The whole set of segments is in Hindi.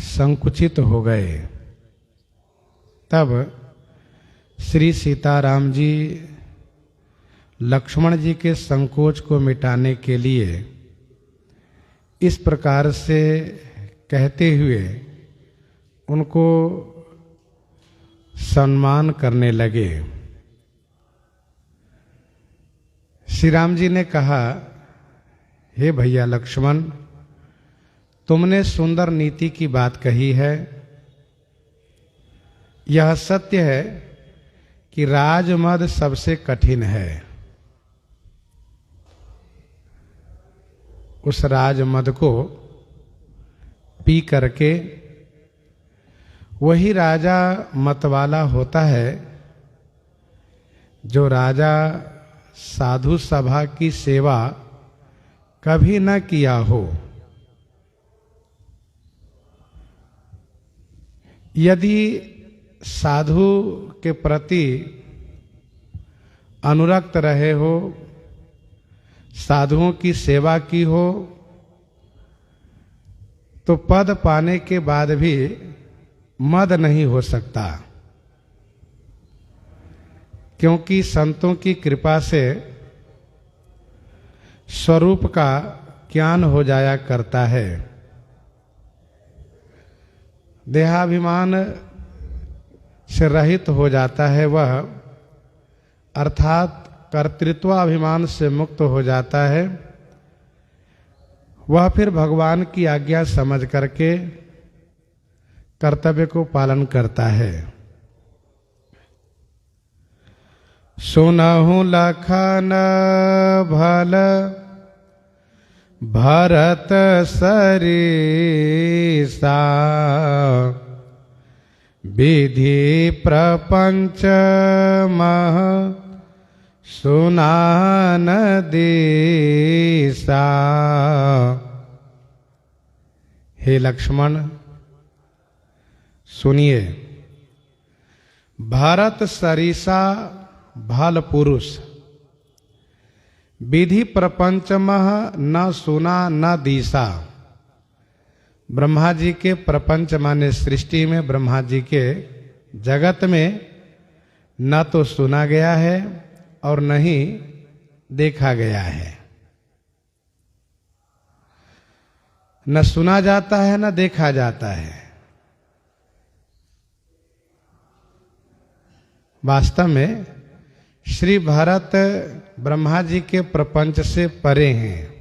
संकुचित हो गए। तब श्री सीताराम जी लक्ष्मण जी के संकोच को मिटाने के लिए इस प्रकार से कहते हुए उनको सम्मान करने लगे। श्री राम जी ने कहा, हे भैया लक्ष्मण, तुमने सुंदर नीति की बात कही है। यह सत्य है कि राजमद सबसे कठिन है। उस राजमद को पी करके वही राजा मतवाला होता है जो राजा साधु सभा की सेवा कभी न किया हो। यदि साधु के प्रति अनुरक्त रहे हो, साधुओं की सेवा की हो, तो पद पाने के बाद भी मद नहीं हो सकता, क्योंकि संतों की कृपा से स्वरूप का ज्ञान हो जाया करता है। देहाभिमान से रहित हो जाता है वह, अर्थात कर्तृत्वाभिमान से मुक्त हो जाता है। वह फिर भगवान की आज्ञा समझ करके कर्तव्य को पालन करता है। सुनहु लखन भल भरत सरीसा, विधि प्रपंच मह सुनान देसा। हे लक्ष्मण, सुनिए, भरत सरीसा भल पुरुष, विधि प्रपंचमह न सुना न दीसा। ब्रह्मा जी के प्रपंच माने सृष्टि में, ब्रह्मा जी के जगत में न तो सुना गया है और न ही देखा गया है। न सुना जाता है न देखा जाता है। वास्तव में श्री भरत ब्रह्मा जी के प्रपंच से परे हैं,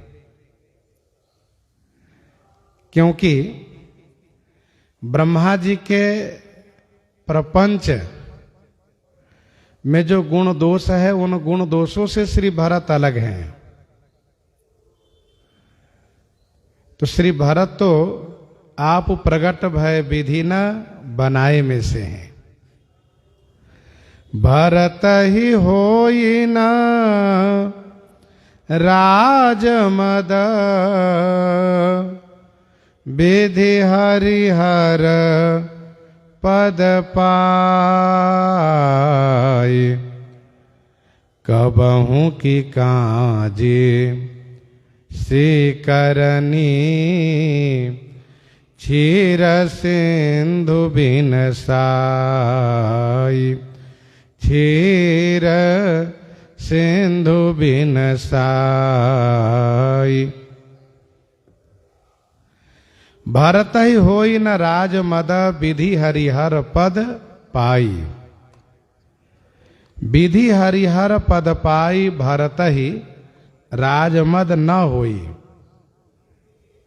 क्योंकि ब्रह्मा जी के प्रपंच में जो गुण दोष है, उन गुण दोषों से श्री भरत अलग हैं। तो श्री भरत तो आप प्रगट भय विधि न बनाए में से हैं। भरत ही होई न राजमद, विधि हरिहर पद पाय। कबहू की काजी से करनी, क्षीर सिंधु बिन साई। क्षीर सिंधु बिन साई। भरत ही होई न राजमद, विधि हरिहर पद पाई। विधि हरिहर पद पाई, भरत ही राजमद न होई।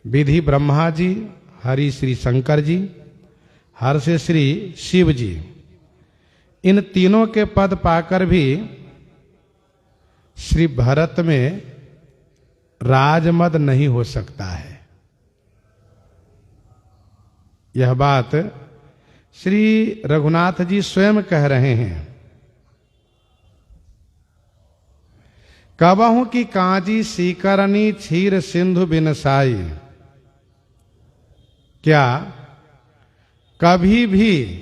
विधि ब्रह्मा जी, हरि श्री शंकर जी, हर से श्री शिव जी, इन तीनों के पद पाकर भी श्री भरत में राजमद नहीं हो सकता है। यह बात श्री रघुनाथ जी स्वयं कह रहे हैं। कबहू की कांजी सीकरनी, क्षीर सिंधु बिन साई। क्या कभी भी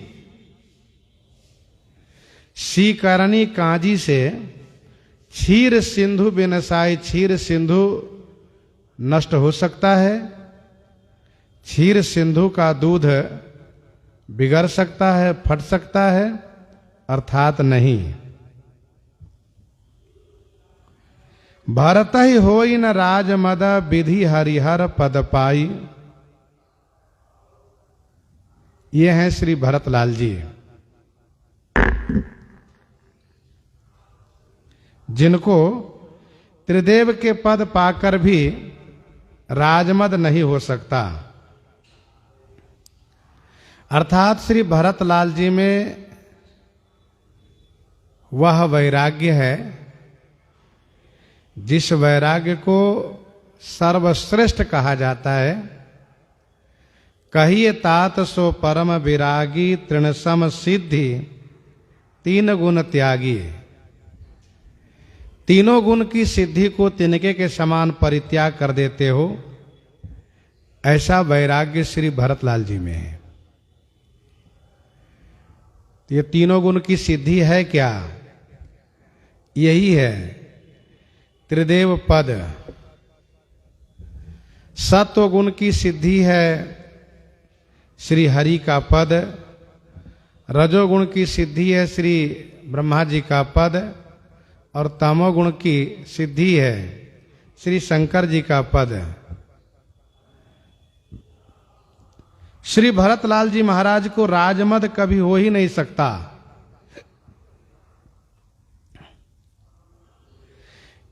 सीकरनी कांजी से क्षीर सिंधु बिन साई, क्षीर सिंधु नष्ट हो सकता है? क्षीर सिंधु का दूध बिगड़ सकता है, फट सकता है? अर्थात नहीं। भरत ही होई न राज मद विधि हरिहर पद पाई। ये हैं श्री भरतलाल जी, जिनको त्रिदेव के पद पाकर भी राजमद नहीं हो सकता। अर्थात श्री भरतलाल जी में वह वैराग्य है जिस वैराग्य को सर्वश्रेष्ठ कहा जाता है। कहिए तात सो परम विरागी तृणसम सिद्धि तीन गुण त्यागी। तीनों गुण की सिद्धि को तिनके के समान परित्याग कर देते हो, ऐसा वैराग्य श्री भरतलाल जी में है। ये तीनों गुण की सिद्धि है क्या? यही है त्रिदेव पद। सत्व गुण की सिद्धि है श्री हरि का पद। रजोगुण की सिद्धि है श्री ब्रह्मा जी का पद। और तमोगुण की सिद्धि है श्री शंकर जी का पद। श्री भरतलाल जी महाराज को राजमद कभी हो ही नहीं सकता।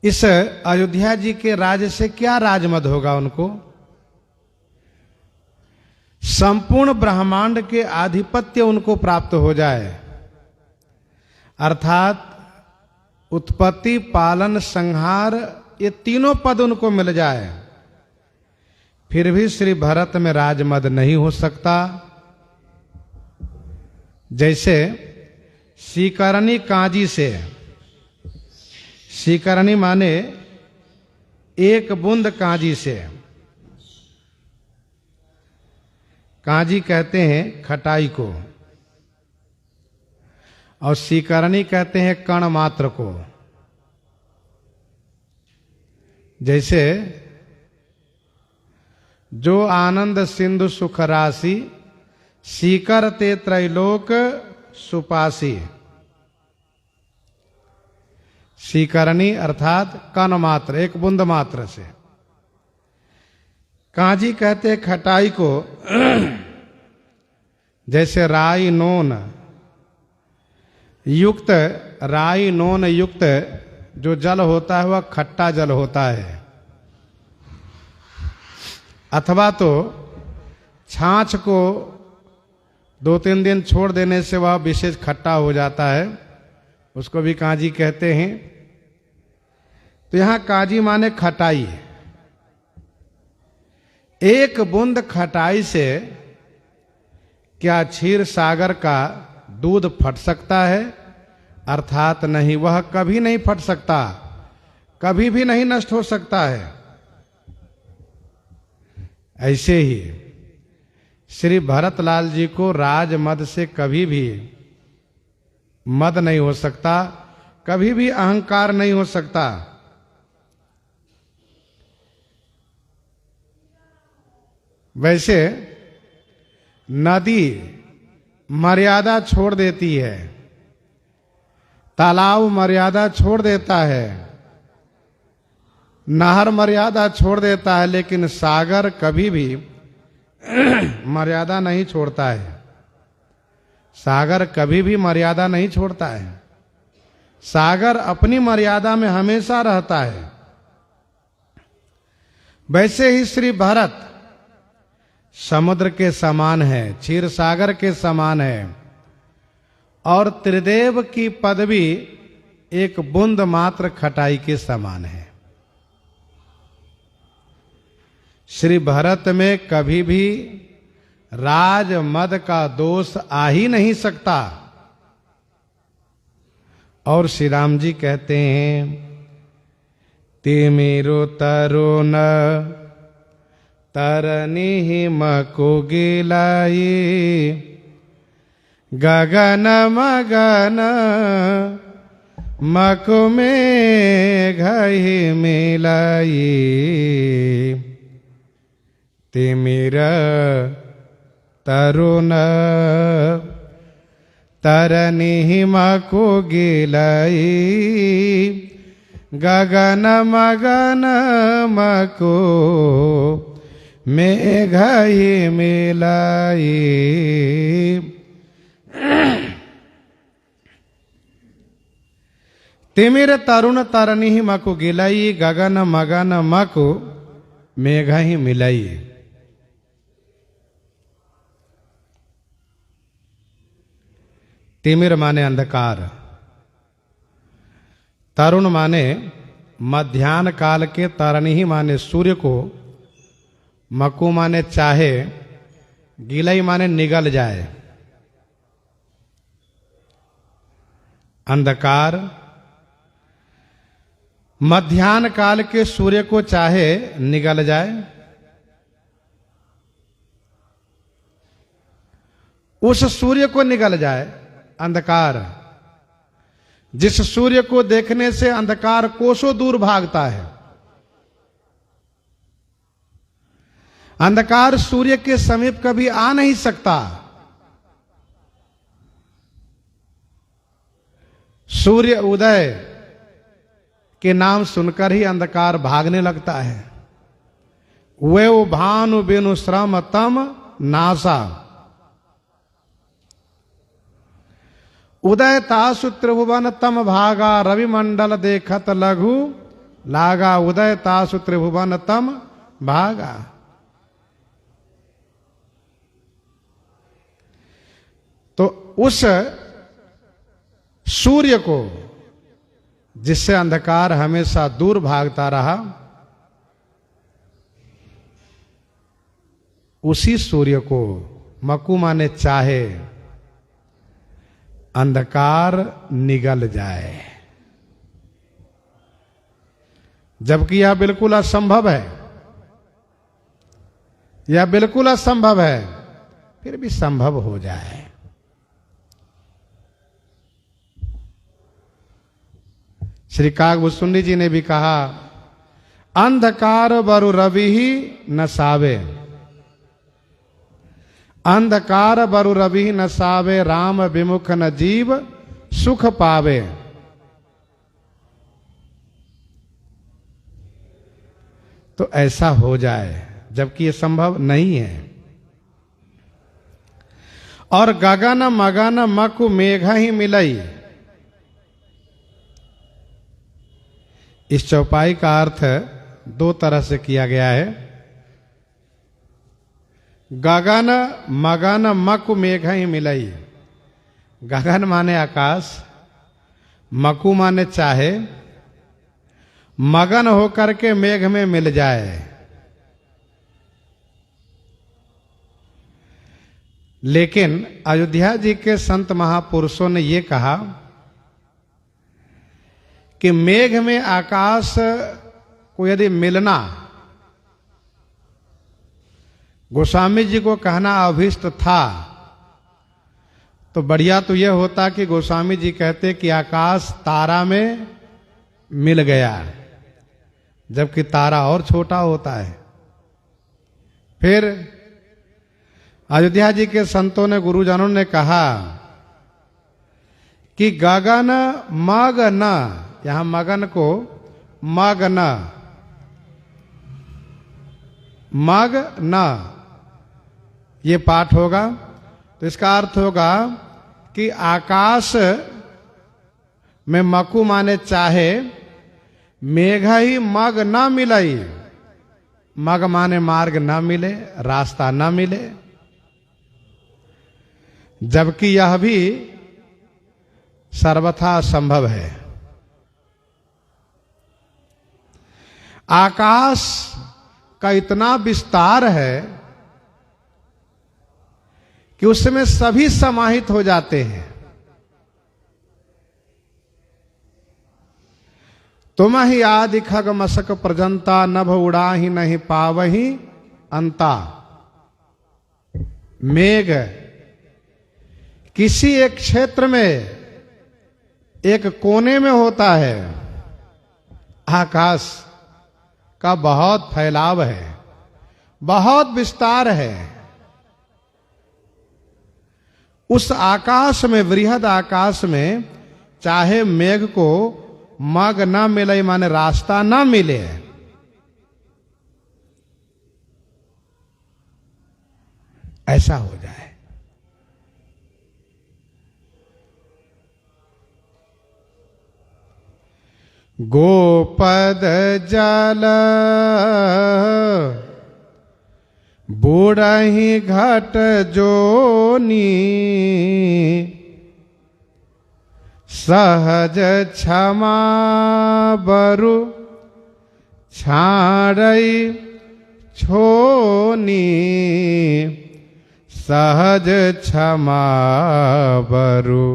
इस अयोध्या जी के राज से क्या राजमद होगा उनको? संपूर्ण ब्रह्मांड के आधिपत्य उनको प्राप्त हो जाए, अर्थात उत्पत्ति, पालन, संहार, ये तीनों पद उनको मिल जाए, फिर भी श्री भरत में राजमद नहीं हो सकता। जैसे सीकरणी काजी से, सीकरणी माने एक बूंद काजी से, काजी कहते हैं खटाई को, और सीकरणी कहते हैं कण मात्र को। जैसे जो आनंद सिंधु सुख राशि सीकर ते त्रैलोक सुपासी। सीकरणी अर्थात कण मात्र, एक बूंद मात्र से। काजी कहते खटाई को, जैसे राई नोन युक्त, राई नोन युक्त जो जल होता है वह खट्टा जल होता है। अथवा तो छाछ को 2-3 दिन छोड़ देने से वह विशेष खट्टा हो जाता है, उसको भी काजी कहते हैं। तो यहां काजी माने खटाई। एक बूंद खटाई से क्या क्षीर सागर का दूध फट सकता है? अर्थात नहीं, वह कभी नहीं फट सकता, कभी भी नहीं नष्ट हो सकता है। ऐसे ही श्री भरतलाल जी को राजमद से कभी भी मद नहीं हो सकता, कभी भी अहंकार नहीं हो सकता। वैसे नदी मर्यादा छोड़ देती है, तालाब मर्यादा छोड़ देता है, नहर मर्यादा छोड़ देता है, लेकिन सागर कभी भी मर्यादा नहीं छोड़ता है। सागर कभी भी मर्यादा नहीं छोड़ता है। सागर अपनी मर्यादा में हमेशा रहता है। वैसे ही श्री भरत समुद्र के समान है, क्षीर सागर के समान है, और त्रिदेव की पदवी एक बूंद मात्र खटाई के समान है। श्री भरत में कभी भी राज मद का दोष आ ही नहीं सकता। और श्री राम जी कहते हैं, ते मेरो तरो न तरनी मको गिलाई, गगन मगन मको में घही मिलाई। तिमिर तरुण तरनी मको गिलाई गगन मगन मको मेघ ही मिलाई। तिमिर तरुण तरनी मको गिलाई गगन मगन मको मेघ ही मिलाई। तिमिर माने अंधकार, तरुण माने मध्याह्न काल के, तरनी ही माने सूर्य को, मकु माने चाहे, गिलई माने निगल जाए। अंधकार मध्याह्न काल के सूर्य को चाहे निगल जाए। उस सूर्य को निगल जाए अंधकार, जिस सूर्य को देखने से अंधकार कोसों दूर भागता है। अंधकार सूर्य के समीप कभी आ नहीं सकता। सूर्य उदय के नाम सुनकर ही अंधकार भागने लगता है। वे भानु बेनु श्रम तम नासा उदय तासु त्रिभुवन तम भागा रवि मंडल देखत लघु लागा। उदय तासु त्रिभुवन तम भागा। तो उस सूर्य को जिससे अंधकार हमेशा दूर भागता रहा, उसी सूर्य को मकु माने चाहे अंधकार निगल जाए, जबकि यह बिल्कुल असंभव है। यह बिल्कुल असंभव है, फिर भी संभव हो जाए। श्री काकभूषुंडी जी ने भी कहा, अंधकार बरु रवि ही न सावे, अंधकार बरु रवि न सावे, राम विमुख न जीव सुख पावे। तो ऐसा हो जाए, जबकि ये संभव नहीं है। और गगन मगन मकु मेघ ही मिलई, इस चौपाई का अर्थ दो तरह से किया गया है। गगन मगन मकु मेघ ही मिलई। गगन माने आकाश, मकु माने चाहे, मगन होकर के मेघ में मिल जाए। लेकिन अयोध्या जी के संत महापुरुषों ने ये कहा कि मेघ में आकाश को यदि मिलना, गोस्वामी जी को कहना अभिष्ट था, तो बढ़िया तो यह होता कि गोस्वामी जी कहते कि आकाश तारा में मिल गया, जबकि तारा और छोटा होता है। फिर अयोध्या जी के संतों ने, गुरुजनों ने कहा कि गगन मगन, यहां मगन को मगन, मगन ये पाठ होगा। तो इसका अर्थ होगा कि आकाश में मकु माने चाहे, मेघ ही मग न मिलई। मग माने मार्ग न मिले, रास्ता न मिले, जबकि यह भी सर्वथा संभव है। आकाश का इतना विस्तार है कि उसमें सभी समाहित हो जाते हैं। तुम ही आदि खग मसक प्रजंता, नभ उड़ा ही नहीं पावही अंता। मेघ किसी एक क्षेत्र में, एक कोने में होता है। आकाश का बहुत फैलाव है, बहुत विस्तार है। उस आकाश में, वृहद आकाश में, चाहे मेघ को मग ना मिले, माने रास्ता ना मिले, ऐसा हो जाए। गोपद जल बूढ़ही घट जोनी, सहज क्षमा बरु छाड़ई छोनी, सहज क्षमा बरु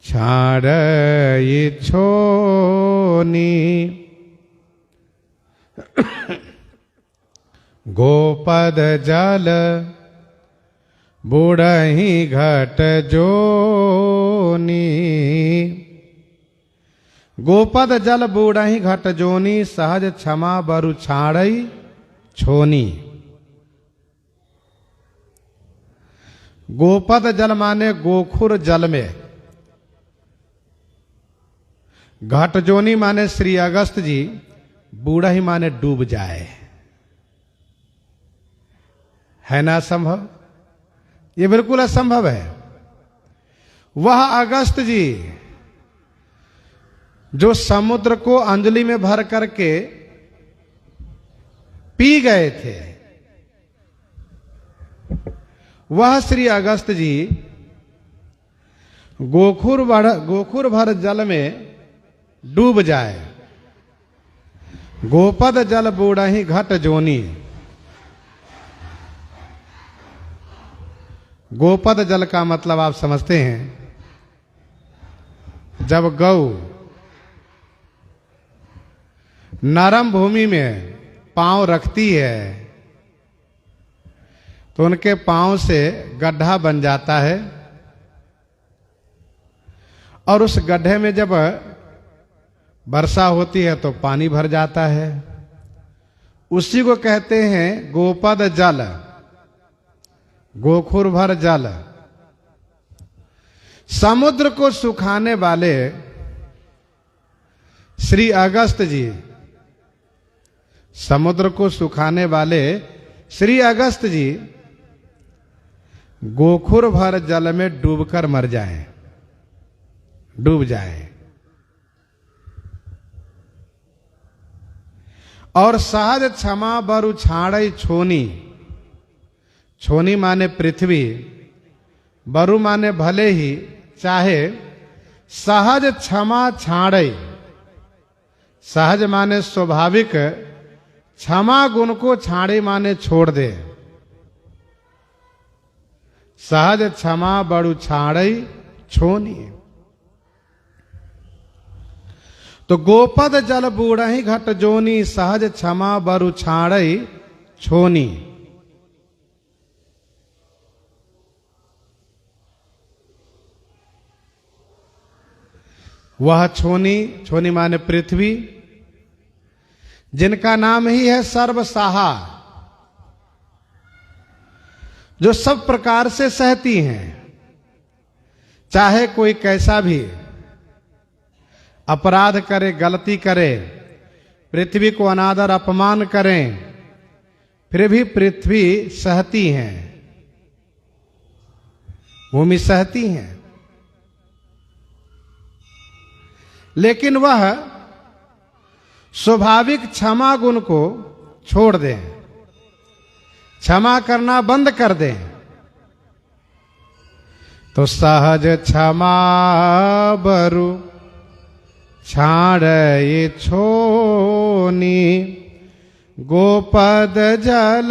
छाड़ई छोनी। गोपद जल बूढ़ही घट जोनी, गोपद जल बूढ़ही घट जोनी, सहज क्षमा बरु छाड़ई छोनी। गोपद जल माने गोखुर जल में, घट जोनी माने श्री अगस्त जी, बूढ़ही माने डूब जाए, है ना संभव? ये बिल्कुल असंभव है। वह अगस्त जी जो समुद्र को अंजलि में भर करके पी गए थे, वह श्री अगस्त जी गोखुर भर जल में डूब जाए। गोपद जल बूढ़ही घट जोनी। गोपद जल का मतलब आप समझते हैं, जब गौ नरम भूमि में पांव रखती है तो उनके पांव से गड्ढा बन जाता है, और उस गड्ढे में जब वर्षा होती है तो पानी भर जाता है। उसी को कहते हैं गोपद जल, गोखुर भर जल। समुद्र को सुखाने वाले श्री अगस्त जी, समुद्र को सुखाने वाले श्री अगस्त जी गोखुर भर जल में डूबकर मर जाएं, डूब जाएं। और सहज क्षमा बरु छाड़ई छोनी। छोनी माने पृथ्वी, बरु माने भले ही, चाहे सहज क्षमा छाड़ई। सहज माने स्वाभाविक, क्षमा गुण को छाड़े माने छोड़ दे। सहज क्षमा बरु छाड़ई छोनी। तो गोपद जल बूढ़ही घट जोनी, सहज क्षमा बरु छाड़ई छोनी। वह छोनी, छोनी माने पृथ्वी, जिनका नाम ही है सर्वसाहा, जो सब प्रकार से सहती हैं, चाहे कोई कैसा भी अपराध करे, गलती करे, पृथ्वी को अनादर अपमान करें, फिर भी पृथ्वी सहती हैं, भूमि सहती हैं। लेकिन वह स्वाभाविक क्षमा गुण को छोड़ दें, क्षमा करना बंद कर दें, तो सहज क्षमा बरु छाड़ई छोनी। गोपद जल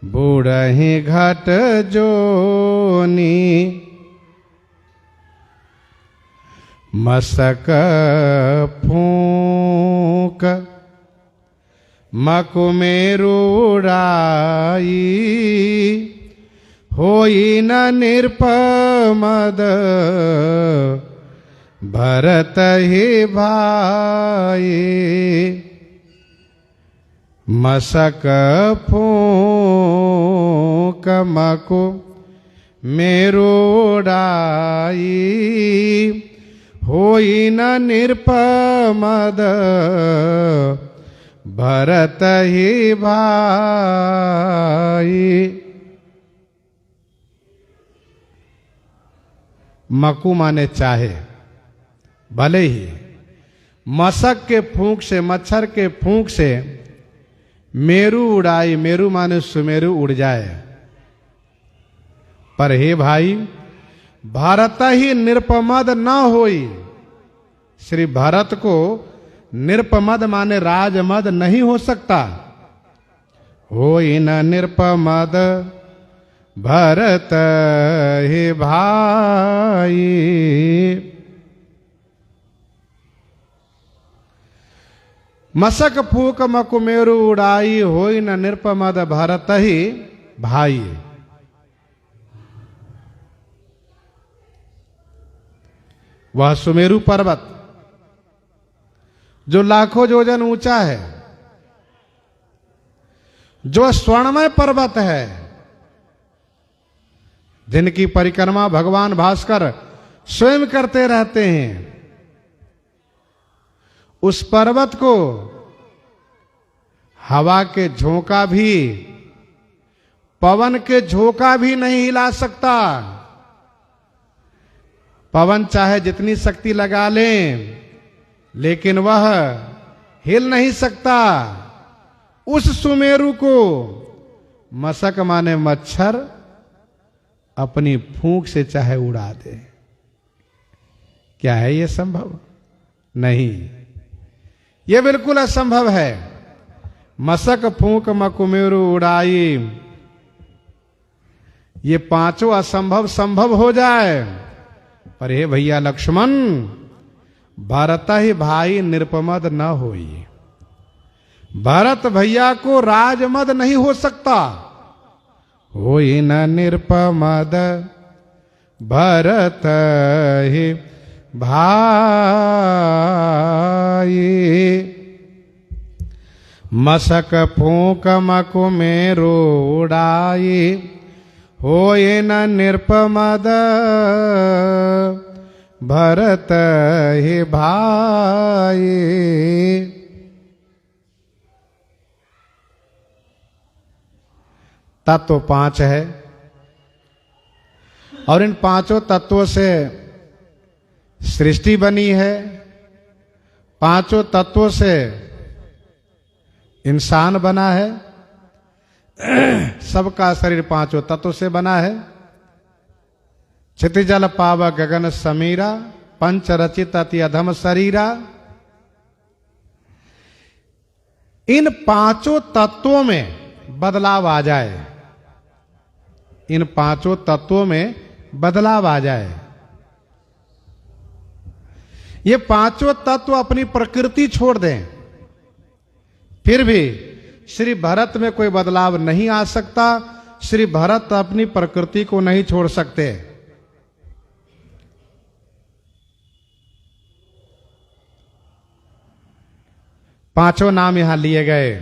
बूढ़ही घट जोनी। मसक फूंक मकुमेरु उड़ाई, होई न निरपमद भरत ही भाई। मसक फूंक मको मेरुड़ाई होई न निरपमद भरत ही भाई। मकु माने चाहे, भले ही मशक के फूंक से, मच्छर के फूंक से मेरु उड़ाई, मेरु माने सुमेरु उड़ जाए, पर हे भाई भरत ही निरपमद न होई। श्री भरत को निरपमद माने राजमद नहीं हो सकता। होई न निरपमद भरत हे भाई। मसक फूक मकुमेरु उड़ाई होई न निरपमद भरत ही भाई। वह सुमेरु पर्वत जो लाखों योजन ऊंचा है, जो स्वर्णमय पर्वत है, जिनकी परिक्रमा भगवान भास्कर स्वयं करते रहते हैं, उस पर्वत को हवा के झोंका भी, पवन के झोंका भी नहीं हिला सकता। पवन चाहे जितनी शक्ति लगा ले, लेकिन वह हिल नहीं सकता। उस सुमेरु को मशक माने मच्छर अपनी फूंक से चाहे उड़ा दे। क्या है यह संभव? नहीं, यह बिल्कुल असंभव है। मशक फूंक मकुमेरु उड़ाई, ये पांचों असंभव संभव हो जाए। पर हे भैया लक्ष्मण, भरत ही भाई निरपमद न होई। भरत भैया को राजमद नहीं हो सकता। होई न निरपमद भरत ही भाई। मशक फूंक मकुमेरु उड़ाई होए न निरपमद भरत हे भाई। तत्व पांच है और इन पांचों तत्वों से सृष्टि बनी है। पांचों तत्वों से इंसान बना है। सबका शरीर पांचों तत्वों से बना है। क्षितिजल पाव गगन समीरा, पंच रचित अति अधम शरीरा। इन पांचों तत्वों में बदलाव आ जाए, इन पांचों तत्वों में बदलाव आ जाए। ये पांचों तत्व अपनी प्रकृति छोड़ दें, फिर भी श्री भरत में कोई बदलाव नहीं आ सकता। श्री भरत अपनी प्रकृति को नहीं छोड़ सकते। पांचों नाम यहां लिए गए।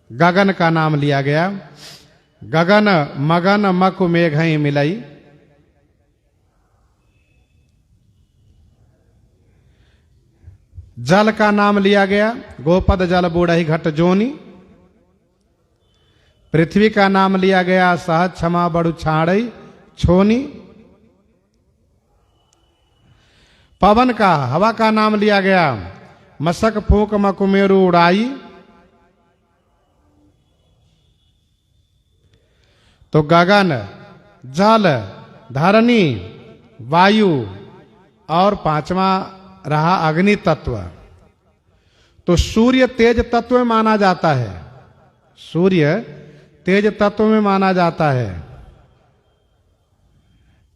गगन का नाम लिया गया। गगन मगन मकु मेघई मिलई। जल का नाम लिया गया। गोपद जल बूढ़ी घट जोनी। पृथ्वी का नाम लिया गया। सहज क्षमा बड़ु छाड़ई छोनी। पवन का, हवा का नाम लिया गया। मशक फूंक मकुमेरु उड़ाई। तो गगन, जल, धरणी, वायु और पांचवा रहा अग्नि तत्व। तो सूर्य तेज तत्व में माना जाता है। सूर्य तेज तत्व में माना जाता है।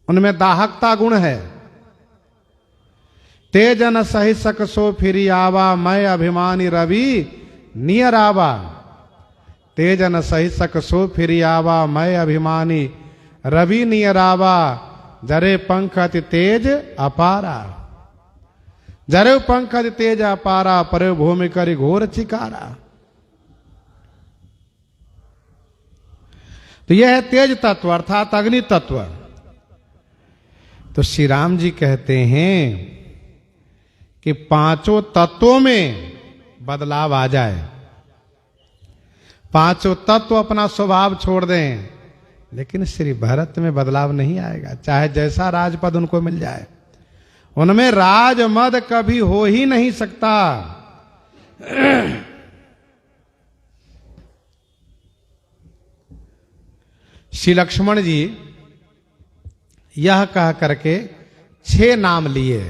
उनमें दाहकता गुण है। तेज न सही सक सो फिरी आवा, मैं अभिमानी रवि नियर आवा। तेज न सही सक सो फिरी आवा, मैं अभिमानी रवि नियर आवा। जरे पंख अति तेज अपारा। जरे पंकज तेज अपारा, परे भूमि करि घोर चिकारा। तो यह है तेज तत्व अर्थात अग्नि तत्व। तो श्री राम जी कहते हैं कि पांचों तत्वों में बदलाव आ जाए, पांचों तत्व अपना स्वभाव छोड़ दें, लेकिन श्री भरत में बदलाव नहीं आएगा, चाहे जैसा राजपद उनको मिल जाए। उनमें राजमद कभी हो ही नहीं सकता। श्री लक्ष्मण जी यह कह करके 6 नाम लिए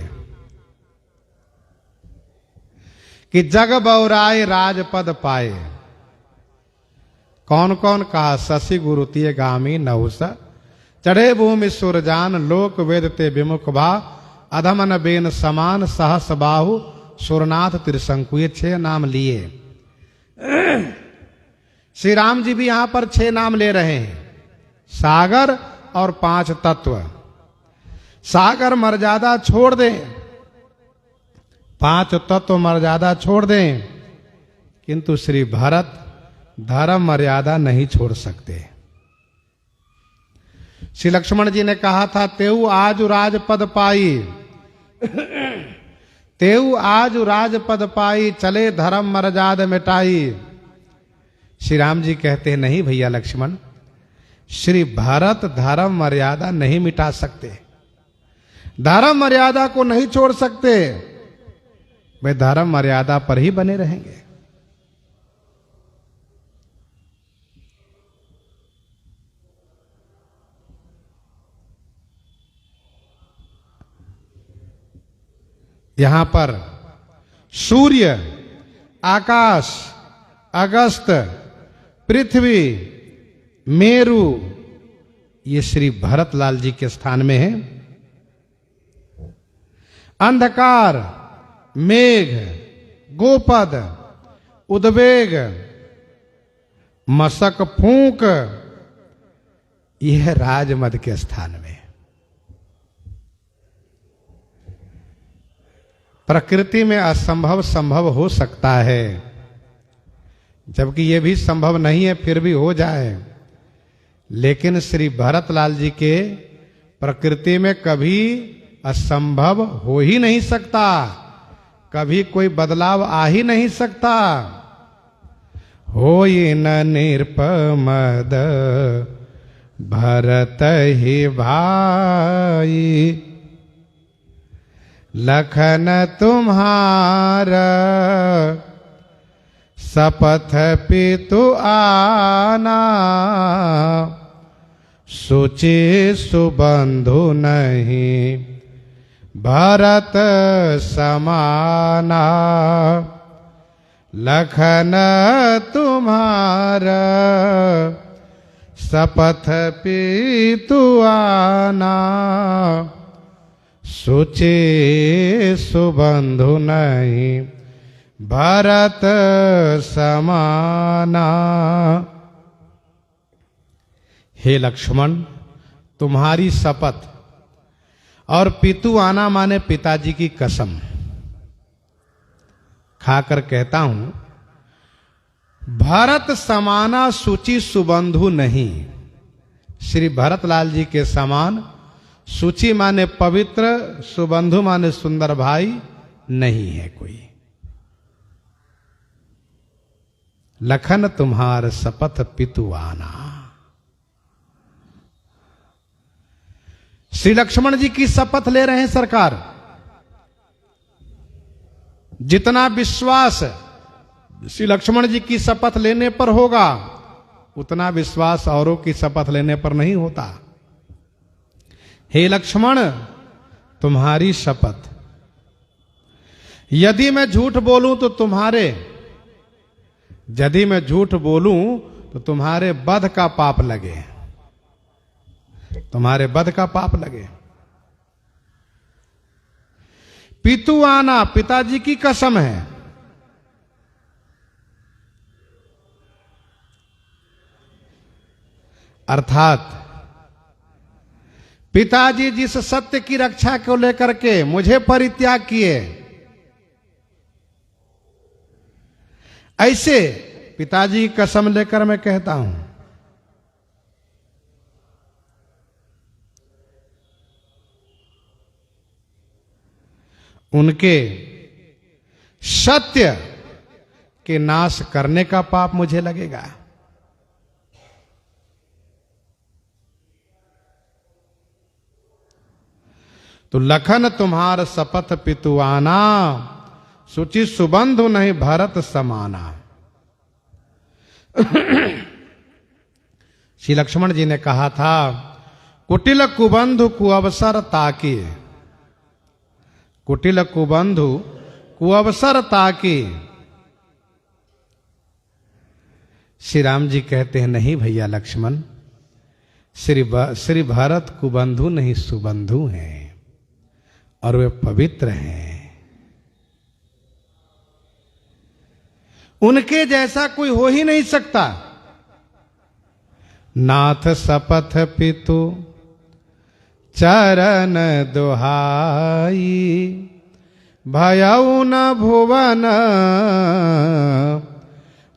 कि जग बौराए राजपद पाए। कौन कौन कहा? शशि गुरुतीय गामी नहुस, चढ़े भूमि सुरजान, लोक वेद ते विमुख भा, अधमन बेन समान, सहस बाहु सुरनाथ त्रिशंकु। ये 6 नाम लिए। श्री राम जी भी यहां पर 6 नाम ले रहे हैं, सागर और 5 तत्व। सागर मर्यादा छोड़ दें, 5 तत्व मर्यादा छोड़ दें, किंतु श्री भरत धर्म मर्यादा नहीं छोड़ सकते। श्री लक्ष्मण जी ने कहा था तेऊ आज राजपद पाई, तेऊ आज राजपद पाई, चले धर्म मर्यादा मिटाई। श्री राम जी कहते हैं नहीं भैया लक्ष्मण, श्री भरत धर्म मर्यादा नहीं मिटा सकते, धर्म मर्यादा को नहीं छोड़ सकते, वे धर्म मर्यादा पर ही बने रहेंगे। यहां पर सूर्य, आकाश, अगस्त, पृथ्वी, मेरु, ये श्री भरतलाल जी के स्थान में है। अंधकार, मेघ, गोपद, उद्वेग, मशक, फूंक, यह राजमद के स्थान में। प्रकृति में असंभव संभव हो सकता है, जबकि यह भी संभव नहीं है, फिर भी हो जाए। लेकिन श्री भरतलाल जी के प्रकृति में कभी असंभव हो ही नहीं सकता, कभी कोई बदलाव आ ही नहीं सकता। होई न निरपमद भरत ही भाई, लखन तुम्हारा शपथ पितु आना, सोचे सुबंधु नहीं भरत समाना, लखन तुम्हारा शपथ पितु आना, सोचे सुबंधु नहीं भरत समाना। हे लक्ष्मण, तुम्हारी शपथ, और पितु आना माने पिताजी की कसम खाकर कहता हूं, भरत समाना सूची सुबंधु नहीं, श्री भरतलाल जी के समान सूची माने पवित्र, सुबंधु माने सुंदर भाई नहीं है कोई। लखन तुम्हार शपथ पितु आना। श्री लक्ष्मण जी की शपथ ले रहे हैं सरकार। जितना विश्वास श्री लक्ष्मण जी की शपथ लेने पर होगा, उतना विश्वास औरों की शपथ लेने पर नहीं होता। हे लक्ष्मण, तुम्हारी शपथ, यदि मैं झूठ बोलूं तो तुम्हारे, यदि मैं झूठ बोलूं तो तुम्हारे वध का पाप लगे, तुम्हारे वध का पाप लगे। पितु आना, पिताजी की कसम है। अर्थात पिताजी जिस सत्य की रक्षा को लेकर के मुझे परित्याग किए, ऐसे पिताजी की कसम लेकर मैं कहता हूं, उनके सत्य के नाश करने का पाप मुझे लगेगा। तो लखन तुम्हार शपथ पितुआना, सुचि सुबंधु नहीं भरत समाना। श्री लक्ष्मण जी ने कहा था, कुटिल कुबंधु कुअवसर ताके, कुटिल कुबंधु कुअवसर ताके। श्री राम जी कहते हैं, नहीं भैया लक्ष्मण, श्री भरत कुबंधु नहीं सुबंधु हैं और वे पवित्र हैं। उनके जैसा कोई हो ही नहीं सकता। नाथ शपथ पितु चरण दुहाई, भयउ न भुवन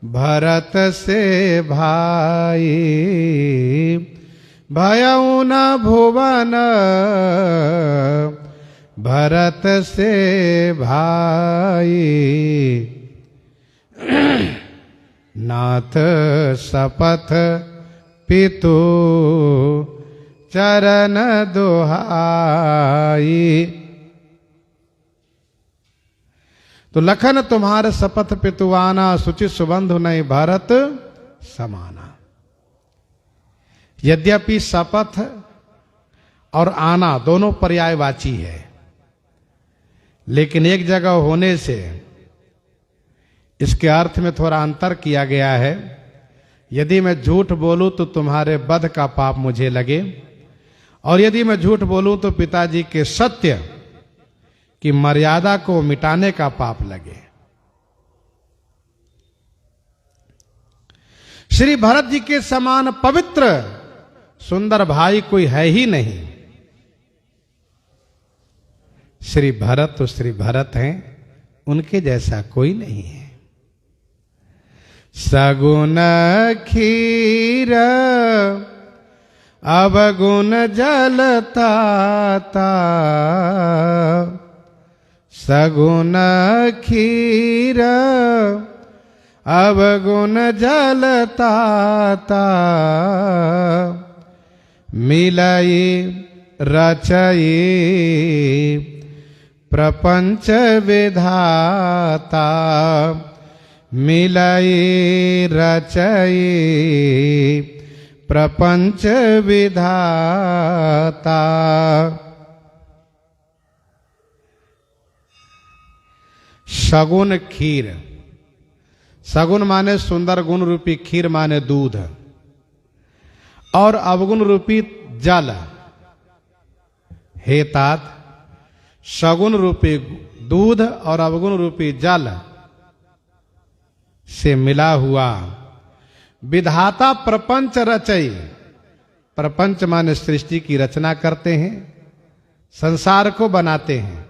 भरत से भाई, भयउ न भुवन भरत से भाई। नाथ शपथ पितु चरण दुहाई। तो लखन तुम्हारे शपथ पितुआना, सुचि सुबंधु नहीं भरत समाना। यद्यपि शपथ और आना दोनों पर्यायवाची है, लेकिन एक जगह होने से इसके अर्थ में थोड़ा अंतर किया गया है। यदि मैं झूठ बोलूं तो तुम्हारे वध का पाप मुझे लगे, और यदि मैं झूठ बोलूं तो पिताजी के सत्य की मर्यादा को मिटाने का पाप लगे। श्री भरत जी के समान पवित्र सुंदर भाई कोई है ही नहीं। श्री भरत तो श्री भरत हैं, उनके जैसा कोई नहीं है। सगुन खीर अवगुण जलताता, सगुन खीर अवगुण जलताता, मिलई रचई प्रपंच विधाता, मिलई रचई प्रपंच विधाता। सगुन खीर, सगुन माने सुंदर गुण रूपी, खीर माने दूध, और अवगुण रूपी जल। हे तात, सगुण रूपी दूध और अवगुण रूपी जल से मिला हुआ विधाता प्रपंच रचई। प्रपंच माने सृष्टि की रचना करते हैं, संसार को बनाते हैं।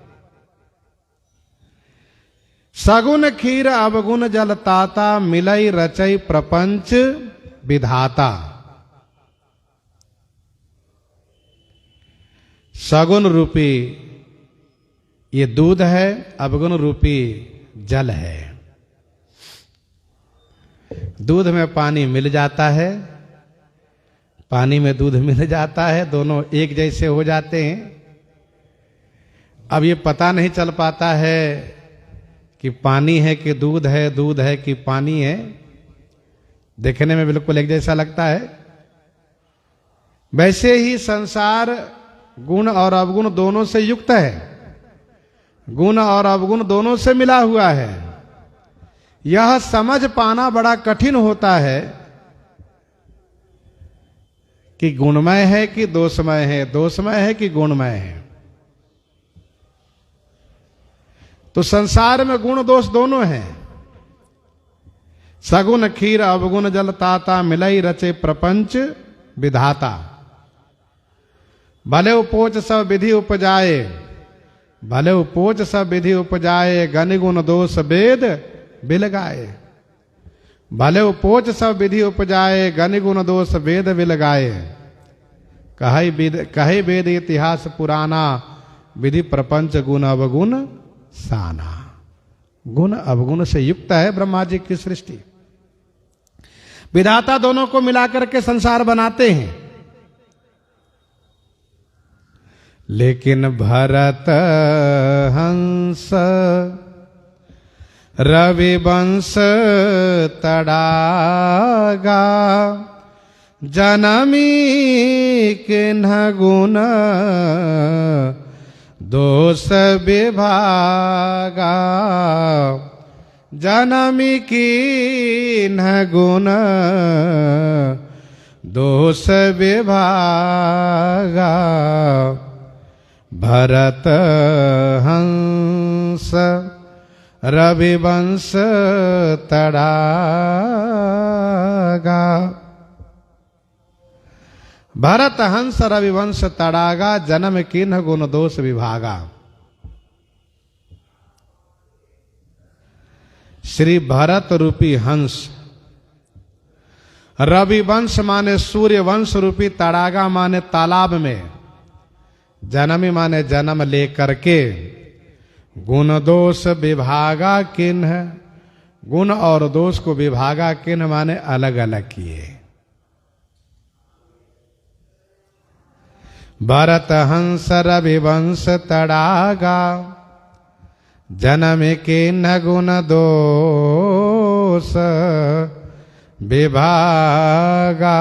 सगुन खीर अवगुण जलताता, मिलई रचई प्रपंच विधाता। सगुण रूपी ये दूध है, अवगुण रूपी जल है। दूध में पानी मिल जाता है, पानी में दूध मिल जाता है, दोनों एक जैसे हो जाते हैं। अब ये पता नहीं चल पाता है कि पानी है कि दूध है, दूध है कि पानी है। देखने में बिल्कुल एक जैसा लगता है। वैसे ही संसार गुण और अवगुण दोनों से युक्त है, गुण और अवगुण दोनों से मिला हुआ है। यह समझ पाना बड़ा कठिन होता है कि गुणमय है कि दोषमय है, दोषमय है कि गुणमय है। तो संसार में गुण दोष दोनों हैं। सगुन खीर अवगुण जलताता, मिलई रचे प्रपंच विधाता। भले उपोच सब विधि उपजाए, भले उपोच सब विधि उपजाए, गनि गुण दोष वेद बिलगाए। भले उपोच सब विधि उपजाए, गनि गुण दोष वेद विल गाए। कहे वेद इतिहास पुराना, विधि प्रपंच गुण अवगुण साना। गुण अवगुण से युक्त है ब्रह्मा जी की सृष्टि। विधाता दोनों को मिलाकर के संसार बनाते हैं। लेकिन भरत हंस रविवंश तड़ागा, जनमी किन्ह गुण दोष विभागा। जनमी किन्ह गुण दोष विभागा। भरत हंस रविवंश तड़ागा। भरत हंस रविवंश तड़ागा, जन्म किन्ह गुण दोष विभागा। श्री भरत रूपी हंस, रविवंश माने सूर्य वंश रूपी तड़ागा माने तालाब में, जन्मी माने जन्म लेकर के, गुण दोष विभागा किन्ह, गुण और दोष को विभागा किन्ह माने अलग अलग किए। भरत हंस रविवंश तड़ागा, जन्म किन्ह गुण दोष विभागा।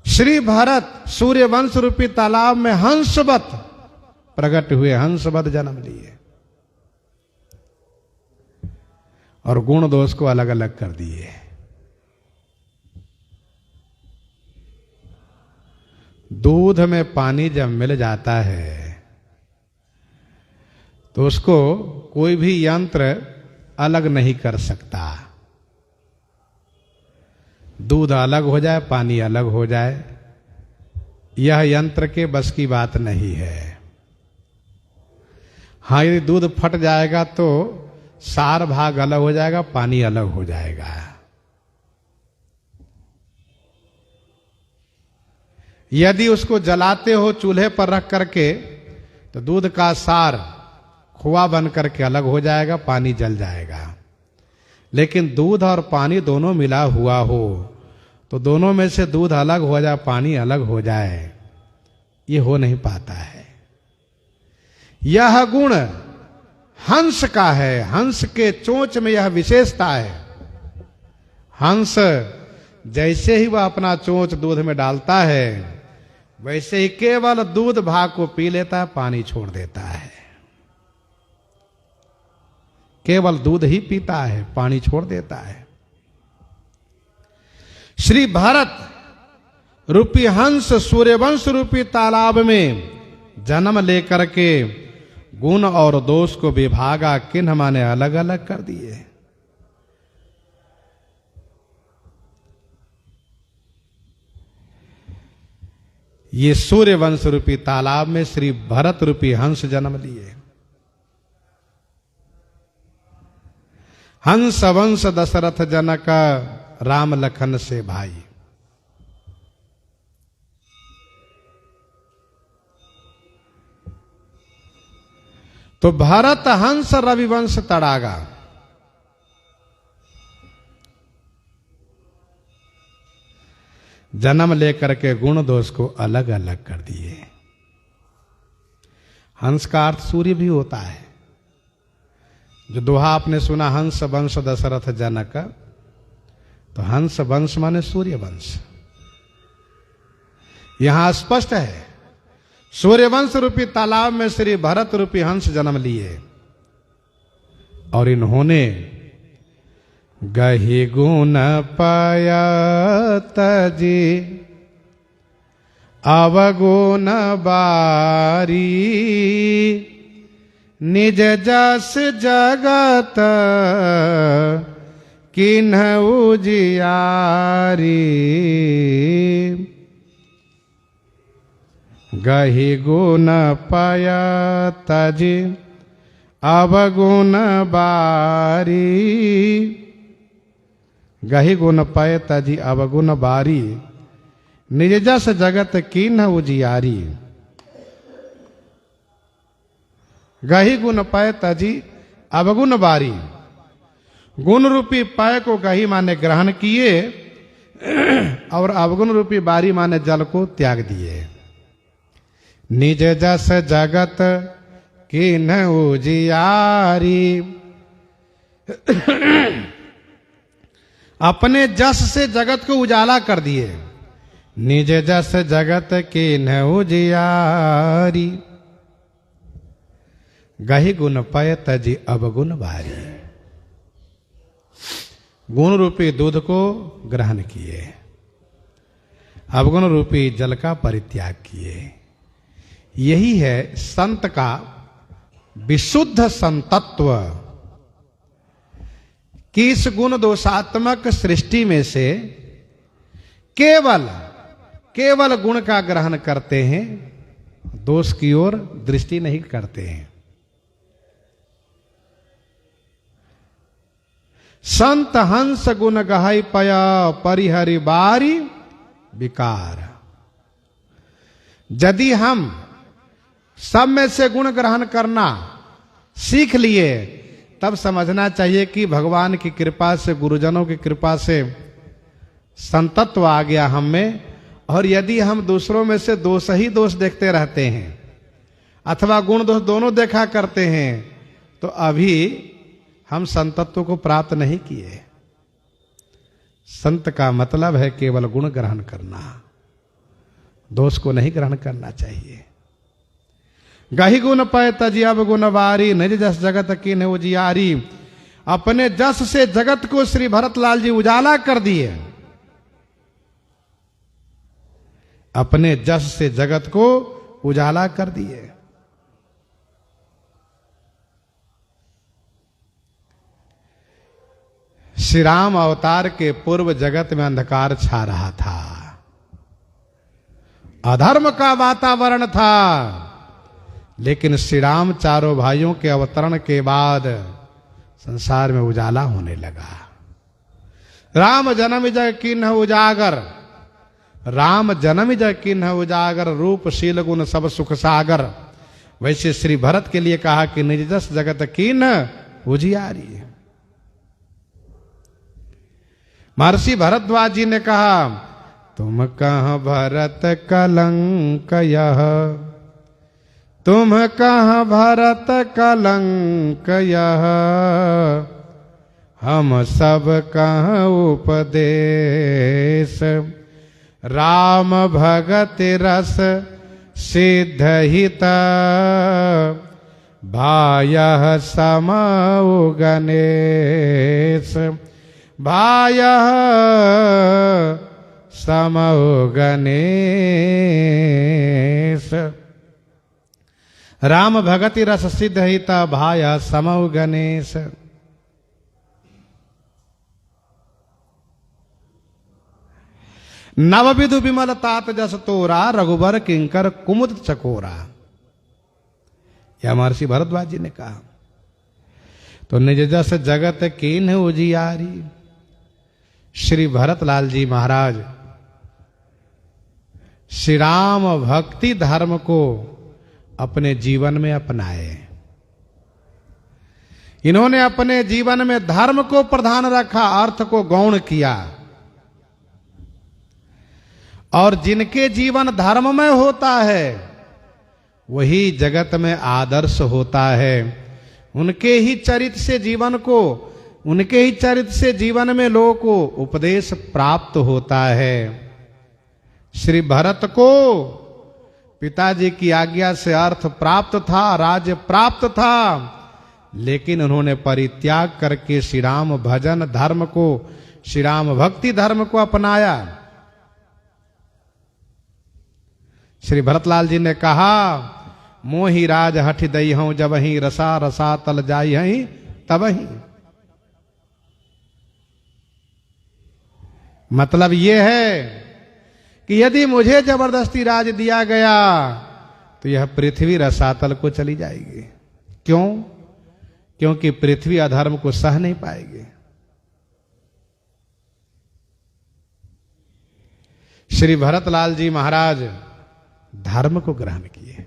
श्री भरत सूर्य वंश रूपी तालाब में हंसवत प्रकट हुए, हंसवत जन्म लिए और गुण दोष को अलग अलग कर दिए। दूध में पानी जब मिल जाता है तो उसको कोई भी यंत्र अलग नहीं कर सकता। दूध अलग हो जाए, पानी अलग हो जाए, यह यंत्र के बस की बात नहीं है। हाँ, यदि दूध फट जाएगा तो सार भाग अलग हो जाएगा, पानी अलग हो जाएगा। यदि उसको जलाते हो चूल्हे पर रख करके तो दूध का सार खोआ बन करके अलग हो जाएगा, पानी जल जाएगा। लेकिन दूध और पानी दोनों मिला हुआ हो तो दोनों में से दूध अलग हो जाए, पानी अलग हो जाए, ये हो नहीं पाता है। यह गुण हंस का है, हंस के चोंच में यह विशेषता है। हंस जैसे ही वह अपना चोंच दूध में डालता है वैसे ही केवल दूध भाग को पी लेता है, पानी छोड़ देता है। केवल दूध ही पीता है, पानी छोड़ देता है। श्री भरत रूपी हंस सूर्यवंश रूपी तालाब में जन्म लेकर के गुण और दोष को विभागा किन्ह माने अलग अलग कर दिए। ये सूर्य वंश रूपी तालाब में श्री भरत रूपी हंस जन्म लिए। हंस वंश दशरथ जनक, राम लखन से भाई। तो भरत हंस रविवंश तड़ागा, जन्म लेकर के गुण दोष को अलग अलग कर दिए। हंस का अर्थ सूर्य भी होता है। जो दोहा आपने सुना, हंस वंश दशरथ जनक, तो हंस वंश माने सूर्य वंश। यहां स्पष्ट है, सूर्यवंश रूपी तालाब में श्री भरत रूपी हंस जन्म लिए और इन्होंने गहि गुण पयत जी अवगुण बारी, निज जस जगत किन्ह उजियारी। गहि गुण पाया तजी अवगुण बारी। गहि गुण पाय तजी अवगुण बारी, निज जस जगत कीन्ह उजियारी। गहि गुण पाय तजी अवगुण बारी, गुण रूपी पाय को गहि माने ग्रहण किए और अवगुण रूपी बारी माने जल को त्याग दिए। निज जस जगत कीन्ह उजियारी, अपने जस से जगत को उजाला कर दिए। निज जस जगत कीन्ह उजियारी, गहि गुण पय तजी अवगुण बारी। गुण रूपी दूध को ग्रहण किए, अवगुण रूपी जल का परित्याग किए। यही है संत का विशुद्ध संतत्व कि इस गुण दोषात्मक सृष्टि में से केवल गुण का ग्रहण करते हैं, दोष की ओर दृष्टि नहीं करते हैं। संत हंस गुण गहाई पया परिहरि बारी विकार। यदि हम सब में से गुण ग्रहण करना सीख लिए, तब समझना चाहिए कि भगवान की कृपा से, गुरुजनों की कृपा से संतत्व आ गया हम में। और यदि हम दूसरों में से दोष ही दोष देखते रहते हैं अथवा गुण दोष दोनों देखा करते हैं, तो अभी हम संतत्व को प्राप्त नहीं किए। संत का मतलब है केवल गुण ग्रहण करना, दोष को नहीं ग्रहण करना चाहिए। गहि गुण पय तजी अवगुण बारी, निज जस जगत कीन्ह उजियारी। अपने जस से जगत को श्री भरतलाल जी उजाला कर दिए, अपने जस से जगत को उजाला कर दिए। श्री राम अवतार के पूर्व जगत में अंधकार छा रहा था, अधर्म का वातावरण था। लेकिन श्री राम चारों भाइयों के अवतरण के बाद संसार में उजाला होने लगा। राम जन्म जग कीन्ह उजागर, राम जन्म जग कीन्ह उजागर, रूप शील गुण सब सुख सागर। वैसे श्री भरत के लिए कहा कि निज जस जगत कीन्ह उजियारी। महर्षि भरद्वाज जी ने कहा, तुम कहाँ भरत कलंक यह, तुम कहाँ भरत कलंक यह, हम सब कहाँ उपदेश। राम भगत रस सिद्ध हित, भायः समौ गणेश। भायः समौ गणेश। राम भगति रस सिद्ध हिता, भायः समौ गणेश। नवविधु विमल तात जस तोरा, रघुबर किंकर कुमुद चकोरा। यह महर्षि भरद्वाज जी ने कहा। तो निज जस जगत कीन्ह उजियारी। श्री भरतलाल जी महाराज श्री राम भक्ति धर्म को अपने जीवन में अपनाए। इन्होंने अपने जीवन में धर्म को प्रधान रखा, अर्थ को गौण किया। और जिनके जीवन धर्ममय होता है वही जगत में आदर्श होता है। उनके ही चरित्र से जीवन को, उनके ही चरित्र से जीवन में लोगों को उपदेश प्राप्त होता है। श्री भरत को पिताजी की आज्ञा से अर्थ प्राप्त था, राज्य प्राप्त था, लेकिन उन्होंने परित्याग करके श्री राम भजन धर्म को, श्री राम भक्ति धर्म को अपनाया। श्री भरतलाल जी ने कहा, मोहि राज हठ दई हूं, जब ही रसा रसा तल जाई हई तब ही। मतलब ये है कि यदि मुझे जबरदस्ती राज दिया गया तो यह पृथ्वी रसातल को चली जाएगी। क्यों? क्योंकि पृथ्वी अधर्म को सह नहीं पाएगी। श्री भरतलाल जी महाराज धर्म को ग्रहण किए।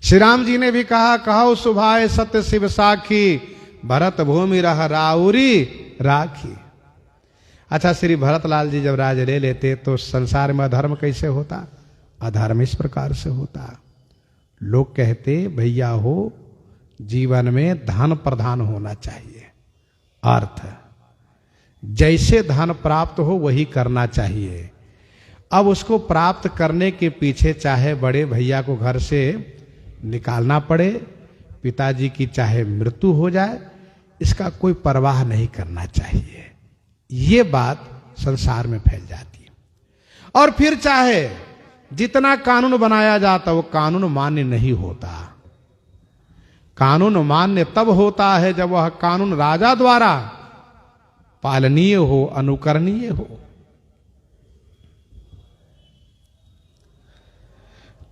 श्री राम जी ने भी कहा, कहो सुभाए सत्य शिव साखी, भरत भूमि रह राउरी राखी। अच्छा, श्री भरतलाल जी जब राज ले लेते तो संसार में अधर्म कैसे होता? अधर्म इस प्रकार से होता। लोग कहते भैया हो जीवन में धन प्रधान होना चाहिए, अर्थ जैसे धन प्राप्त हो वही करना चाहिए। अब उसको प्राप्त करने के पीछे चाहे बड़े भैया को घर से निकालना पड़े, पिताजी की चाहे मृत्यु हो जाए, इसका कोई परवाह नहीं करना चाहिए। ये बात संसार में फैल जाती है। और फिर चाहे जितना कानून बनाया जाता वो कानून मान्य नहीं होता। कानून मान्य तब होता है जब वह कानून राजा द्वारा पालनीय हो, अनुकरणीय हो।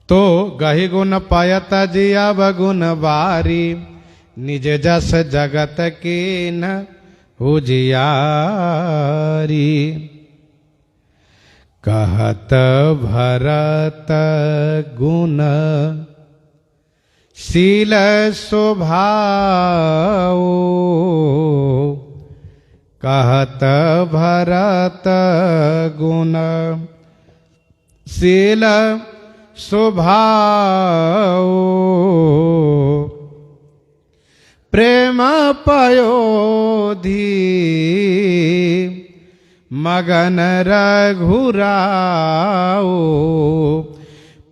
तो गहि गुण पायत जिया बगुन बारी, निज जस जगत के न उजियारी। कहत भरत गुण शील स्वभाव, कहत भरत गुण शील स्वभाव, प्रेम पयोधी मगन रघुराओ,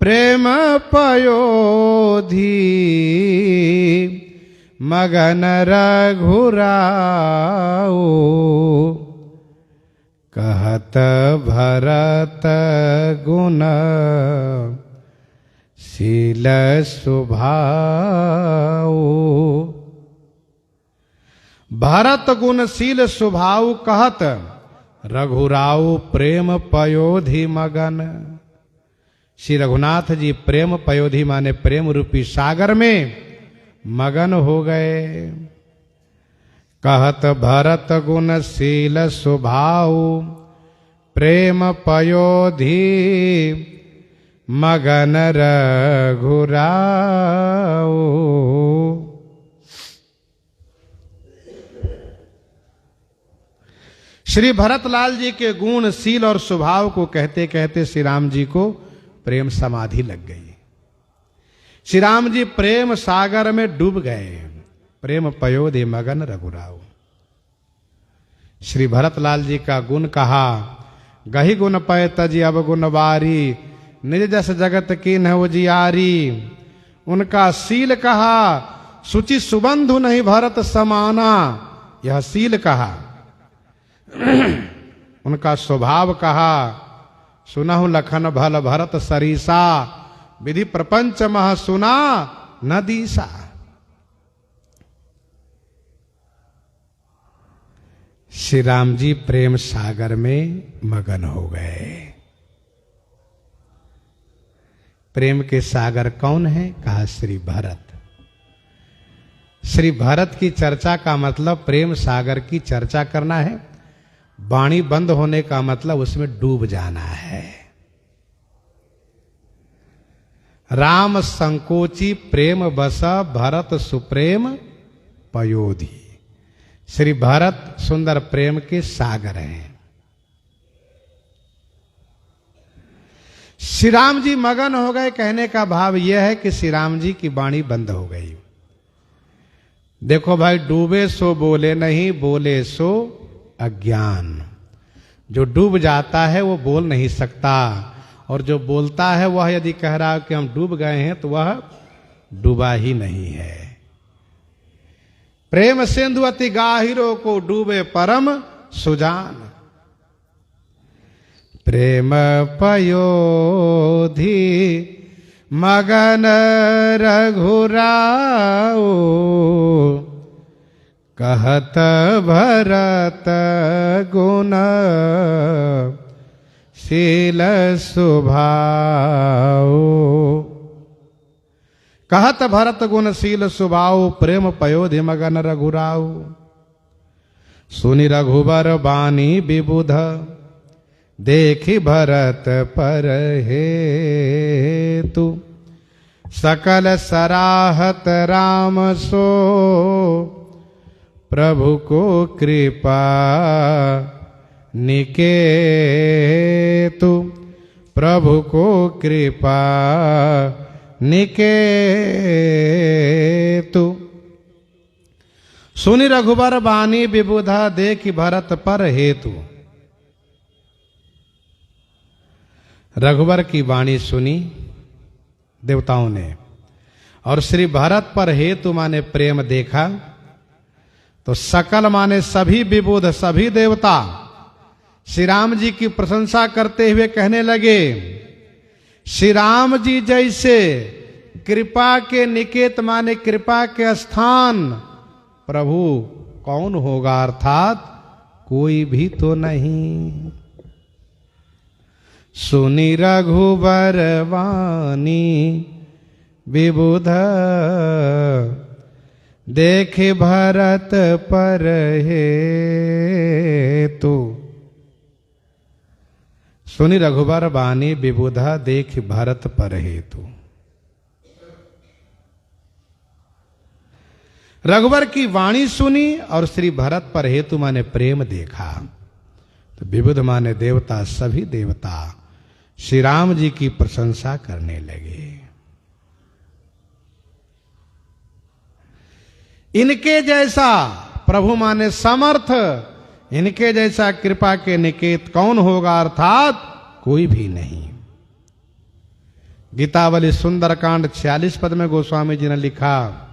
प्रेम पयोधी मगन रघुराओ। कहत भरत गुण शील स्वभाव, भरत गुणशील स्वभाव कहत रघुराव प्रेम पयोधि मगन। श्री रघुनाथ जी प्रेम पयोधि माने प्रेम रूपी सागर में मगन हो गए। कहत भरत गुणशील स्वभाव, प्रेम पयोधि मगन रघुराव। श्री भरतलाल जी के गुण शील और स्वभाव को कहते कहते श्री राम जी को प्रेम समाधि लग गई। श्री राम जी प्रेम सागर में डूब गए। प्रेम पयोधि मगन रघुराव। श्री भरतलाल जी का गुण कहा, गहि गुण पय तज अब गुण बारी, निज जस जगत की न उजियारी। उनका शील कहा, सुचि सुबंधु नहीं भरत समाना, यह शील कहा। उनका स्वभाव कहा, सुनहु लखन भल भरत सरीसा, विधि प्रपंच मह सुना न दीसा। श्री राम जी प्रेम सागर में मगन हो गए। प्रेम के सागर कौन है? कहा श्री भरत। श्री भरत की चर्चा का मतलब प्रेम सागर की चर्चा करना है। वाणी बंद होने का मतलब उसमें डूब जाना है। राम संकोची प्रेम बसा, भरत सुप्रेम पयोधि। श्री भरत सुंदर प्रेम के सागर हैं। श्री राम जी मगन हो गए। कहने का भाव यह है कि श्री राम जी की वाणी बंद हो गई। देखो भाई, डूबे सो बोले नहीं, बोले सो अज्ञान। जो डूब जाता है वो बोल नहीं सकता, और जो बोलता है वह यदि कह रहा है कि हम डूब गए हैं तो वह डूबा ही नहीं है। प्रेम सिंधु अति गाहिरो को डूबे परम सुजान। प्रेम पयोधि मगन रघुराओ, कहत भरत गुण शील सुभाओ। कहत भरत गुण शील सुभाओ, प्रेम पयोधि मगन रघुराऊ। सुनि रघुबर बानी विबुध, देखि भरत पर हेतु। सकल सराहत राम सो, प्रभु को कृपा निकेतु। प्रभु को कृपा निकेतु। सुनि रघुबर बानी विबुधा, देखि भरत पर हेतु। रघुबर की वाणी सुनी देवताओं ने, और श्री भरत पर हेतु माने प्रेम देखा, तो सकल माने सभी विबुध, सभी देवता श्री राम जी की प्रशंसा करते हुए कहने लगे, श्री राम जी जैसे कृपा के निकेत माने कृपा के स्थान प्रभु कौन होगा, अर्थात कोई भी तो नहीं। सुनि रघुबर वाणी विबुध, देखे भरत पर हेतु। सुनि रघुबर वाणी विबुधा, देख भरत पर हेतु। रघुबर की वाणी सुनी और श्री भरत पर हेतु माने प्रेम देखा, तो विबुध माने देवता, सभी देवता श्री राम जी की प्रशंसा करने लगे। इनके जैसा प्रभु माने समर्थ, इनके जैसा कृपा के निकेत कौन होगा, अर्थात कोई भी नहीं। गीतावली सुंदरकांड 46 पद में गोस्वामी जी ने लिखा,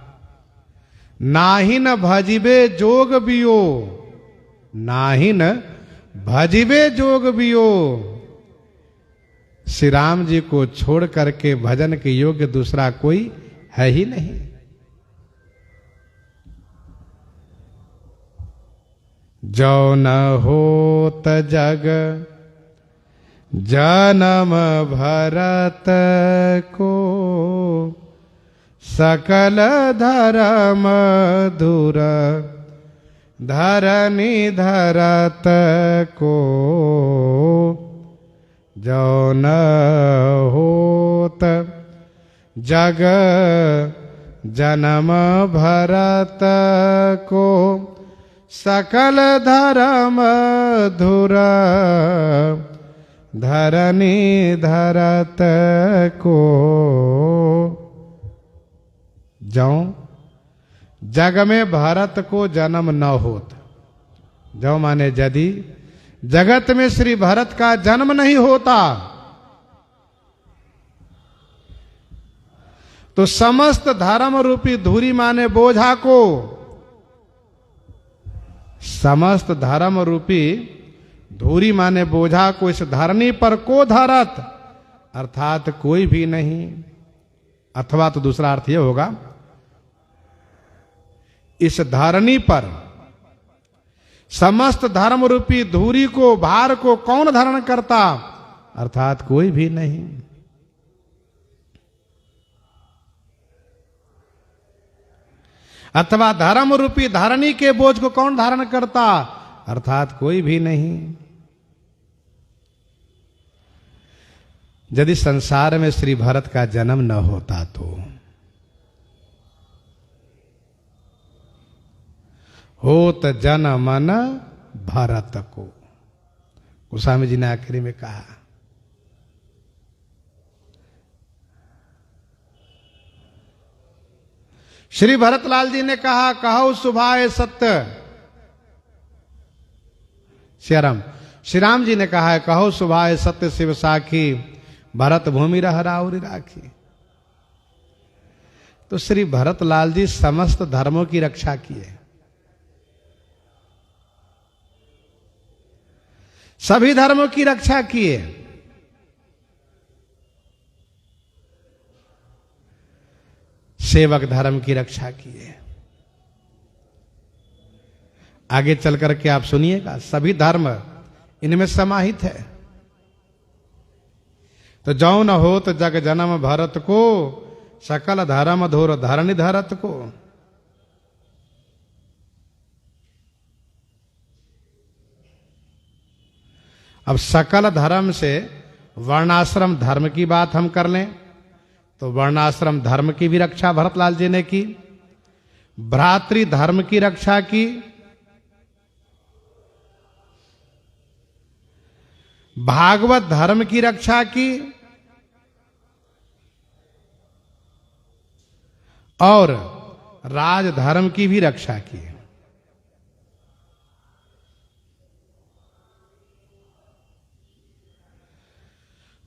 नाहि न भजिबे जोग बियो, नाहि न भजिबे जोग बियो। श्री राम जी को छोड़ करके भजन के योग्य दूसरा कोई है ही नहीं। जो न होत जग जन्म भरत को, सकल धर्म धुर धरनी धरत को। जो न होत जग जन्म भरत को, सकल धर्म धुर धरनी धरत को। जो जग में भरत को जन्म न होत, जो माने यदि जगत में श्री भरत का जन्म नहीं होता, तो समस्त धर्म रूपी धुरी माने बोझा को, समस्त धर्म रूपी धुरी माने बोझा को इस धरनी पर को धरत, अर्थात कोई भी नहीं। अथवा तो दूसरा अर्थ यह होगा, इस धरनी पर समस्त धर्म रूपी धुरी को, भार को कौन धारण करता, अर्थात कोई भी नहीं। अथवा धर्म रूपी धरनी के बोझ को कौन धारण करता, अर्थात कोई भी नहीं। यदि संसार में श्री भरत का जन्म न होता तो होत जन्म न भरत को। गोस्वामी जी ने आखिरी में कहा, श्री भरतलाल जी ने कहा, कहो सुभाए सत्य। श्रीराम श्री राम जी ने कहा है, कहो सुभाए सत्य शिव साखी, भरत भूमि रह राउरी राखी। तो श्री भरतलाल जी समस्त धर्मों की रक्षा किए, सभी धर्मों की रक्षा किए। सेवक धर्म की रक्षा किए। आगे चल करके आप सुनिएगा, सभी धर्म इनमें समाहित है। तो जौ न होत जग जन्म भरत को, सकल धर्म धोर धरणी धरत को। अब सकल धर्म से वर्णाश्रम धर्म की बात हम कर लें तो वर्णाश्रम धर्म की भी रक्षा भरतलाल जी ने की, भ्रातृ धर्म की रक्षा की, भागवत धर्म की रक्षा की और राजधर्म की भी रक्षा की।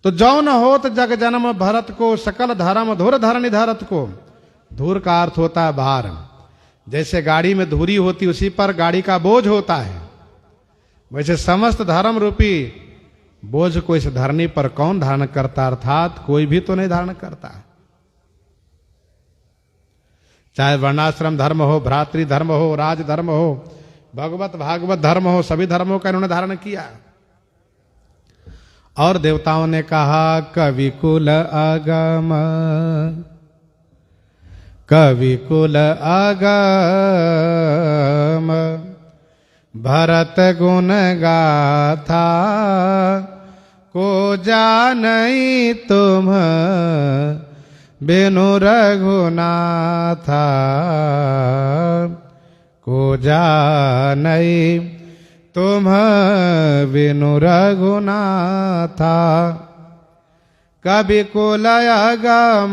तो जौ न होत जग जन्म भरत को, सकल धर्म धुर धरणी धरत को। धूर का अर्थ होता है भार। जैसे गाड़ी में धुरी होती उसी पर गाड़ी का बोझ होता है, वैसे समस्त धर्म रूपी बोझ को इस धरनी पर कौन धारण करता, अर्थात कोई भी तो नहीं धारण करता। चाहे वर्णाश्रम धर्म हो, भ्रातृ धर्म हो, राज धर्म हो, भगवत भागवत धर्म हो, सभी धर्मों का इन्होंने धारण किया। और देवताओं ने कहा कवि कुल आगम, कवि कुल आगम, भरत गुण गाथा, को जानई तुम बिनु रघुनाथा, को जानई तुम बिनु रघुनाथा। कवि कुल आगम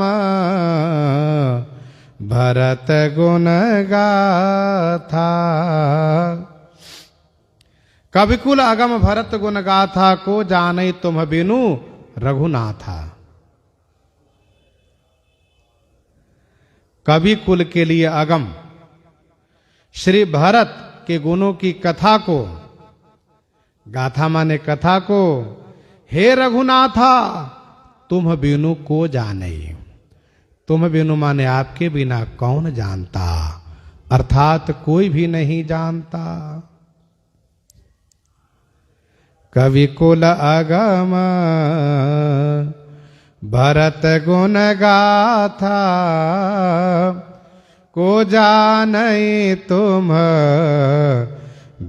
भरत गुण गाथा, कवि कुल आगम भरत गुण गाथा, को जानई तुम बिनु रघुनाथा। कवि कुल के लिए अगम श्री भरत के गुणों की कथा को, गाथा माने कथा को, हे रघुनाथा तुम बिनु को जाने। तुम बिनु माने आपके बिना कौन जानता, अर्थात कोई भी नहीं जानता। कवि कुल आगम भरत गुण गाथा, को जानई तुम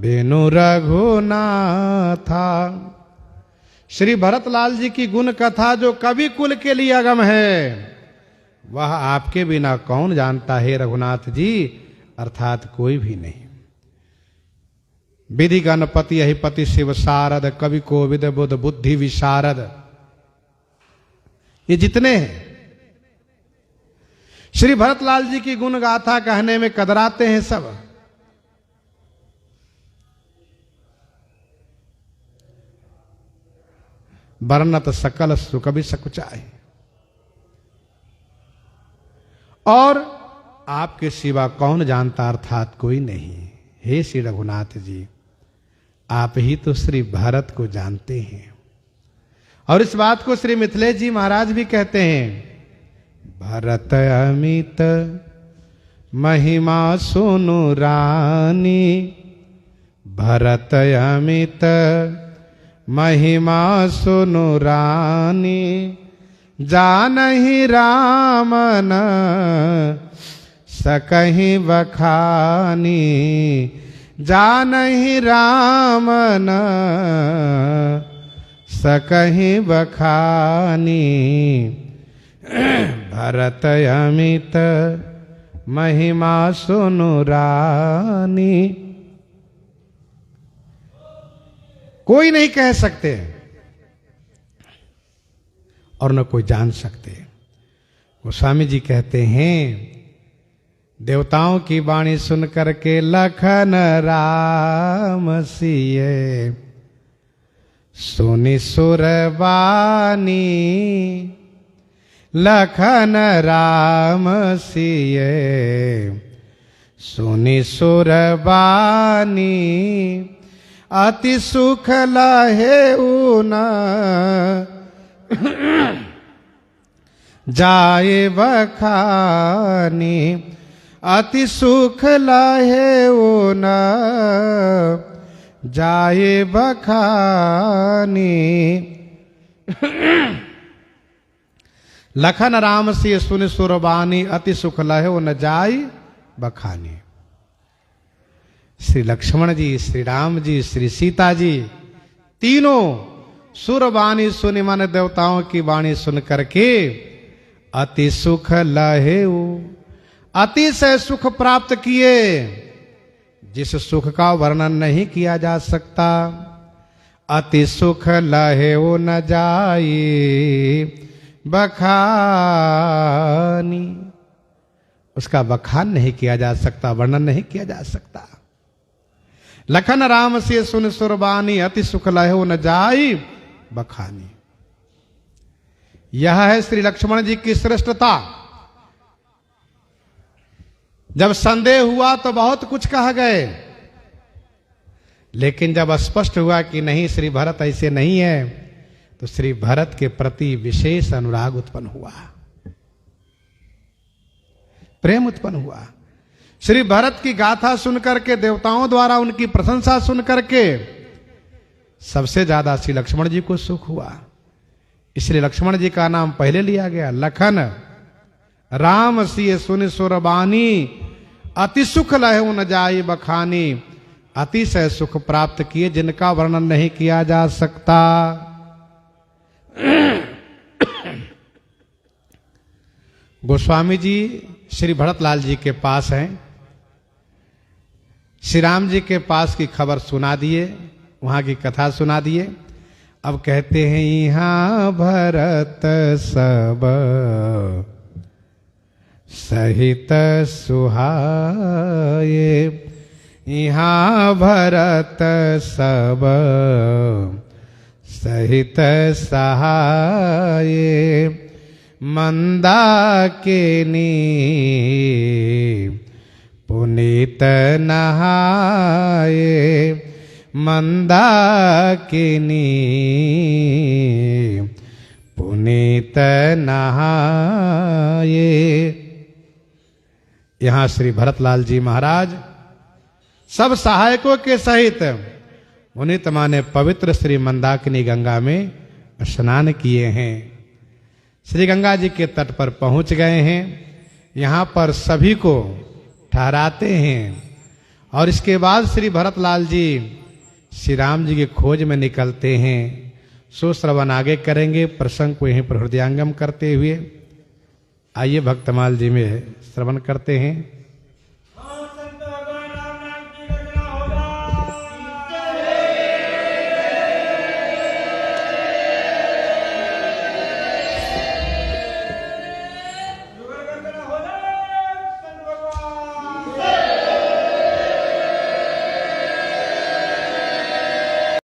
बिनु रघुनाथा। श्री भरतलाल जी की गुण कथा जो कवि कुल के लिए अगम है, वह आपके बिना कौन जानता है रघुनाथ जी, अर्थात कोई भी नहीं। विधि गणपति अहिपति शिव शारद, कवि कोविद बुध बुद्धि विशारद, ये जितने हैं श्री भरतलाल जी की गुण गाथा कहने में कदराते हैं सब। वर्णत सकल सुकवि सकुचाए, और आपके सिवा कौन जानता, अर्थात कोई नहीं। हे श्री रघुनाथ जी, आप ही तो श्री भरत को जानते हैं। और इस बात को श्री मिथिलेश जी महाराज भी कहते हैं, भरत अमित महिमा सुनु रानी, भरत अमित महिमा सुनु रानी, जानहि रामन सकहि बखानी, जानहि रामन सकहि बखानी। भरत अमित महिमा सुनु रानी। कोई नहीं कह सकते और न कोई जान सकते। गोस्वामी जी कहते हैं, देवताओं की वाणी सुन करके लखन राम सिए, सुनि सुरबानी, लखन राम सिए सुनि सुरबानी, अति सुख लहे ऊना जाए बखानी, अति सुख लहे ऊना जाए बखानी। लखन राम से सुन सुरबानी, अति सुख लहो न जाई बखानी। श्री लक्ष्मण जी, श्री राम जी, श्री सीता जी तीनों सुरबानी सुनि मन देवताओं की वाणी सुन करके अति सुख लहे, अतिशय सुख प्राप्त किए, जिस सुख का वर्णन नहीं किया जा सकता। अति सुख लहे न जाई बखानी, उसका बखान नहीं किया जा सकता, वर्णन नहीं किया जा सकता। लखन राम से सुन सुरबानी, अति सुख लहो न जाई बखानी। यह है श्री लक्ष्मण जी की श्रेष्ठता। जब संदेह हुआ तो बहुत कुछ कहा गए, लेकिन जब स्पष्ट हुआ कि नहीं श्री भरत ऐसे नहीं है, तो श्री भरत के प्रति विशेष अनुराग उत्पन्न हुआ, प्रेम उत्पन्न हुआ। श्री भरत की गाथा सुनकर के, देवताओं द्वारा उनकी प्रशंसा सुन करके सबसे ज्यादा श्री लक्ष्मण जी को सुख हुआ। इसलिए लक्ष्मण जी का नाम पहले लिया गया। लखन राम सिय सुन सुरबानी, अति सुख लहो न जाई बखानी। अतिशय सुख प्राप्त किए, जिनका वर्णन नहीं किया जा सकता। गोस्वामी जी श्री भरतलाल जी के पास हैं, श्री राम जी के पास की खबर सुना दिए, वहां की कथा सुना दिए। अब कहते हैं यहाँ भरत सब सहित सुहाए, यहाँ भरत सब सहित सहाये, मंदाकिनी पुनीत नहाये, मंदाकिनी पुनीत नहाये। यहाँ श्री भरतलाल जी महाराज सब सहायकों के सहित पुनीत माने पवित्र श्री मंदाकिनी गंगा में स्नान किए हैं। श्री गंगा जी के तट पर पहुंच गए हैं। यहाँ पर सभी को ठहराते हैं और इसके बाद श्री भरतलाल जी श्री राम जी की खोज में निकलते हैं। सो श्रवण आगे करेंगे, प्रसंग को यहीं पर हृदयांगम करते हुए। आइए भक्तमाल जी में श्रवण करते हैं।